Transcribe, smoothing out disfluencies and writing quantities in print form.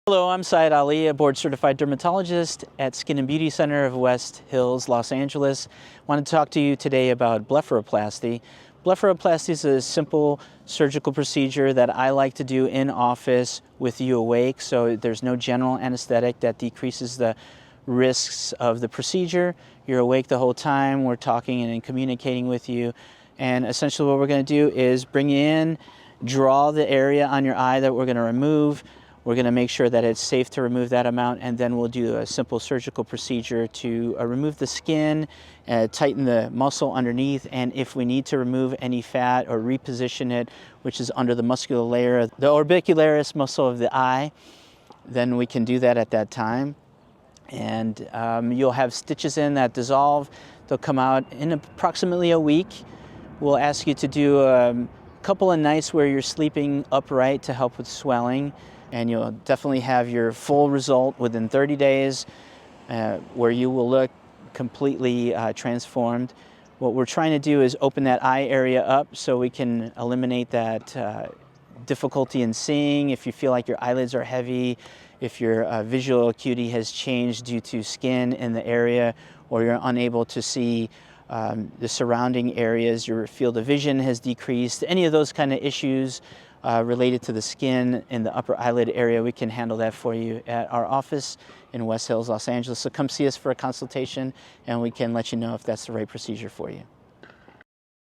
Hello, I'm Syed Ali, a board-certified dermatologist at Skin and Beauty Center of West Hills, Los Angeles. I wanted to talk to you today about blepharoplasty. Blepharoplasty is a simple surgical procedure that I like to do in office with you awake, so there's no general anesthetic that decreases the risks of the procedure. You're awake the whole time, we're talking and communicating with you, and essentially what we're going to do is bring you in, draw the area on your eye that we're going to remove. We're going to make sure that it's safe to remove that amount, and then we'll do a simple surgical procedure to remove the skin, tighten the muscle underneath, and if we need to remove any fat or reposition it, which is under the muscular layer, the orbicularis muscle of the eye, then we can do that at that time. And you'll have stitches in that dissolve. They'll come out in approximately a week. We'll ask you to do a couple of nights where you're sleeping upright to help with swelling. And you'll definitely have your full result within 30 days where you will look completely transformed. What we're trying to do is open that eye area up so we can eliminate that difficulty in seeing. If you feel like your eyelids are heavy, if your visual acuity has changed due to skin in the area, or you're unable to see the surrounding areas, your field of vision has decreased, any of those kind of issues related to the skin in the upper eyelid area, we can handle that for you at our office in West Hills, Los Angeles. So come see us for a consultation and we can let you know if that's the right procedure for you.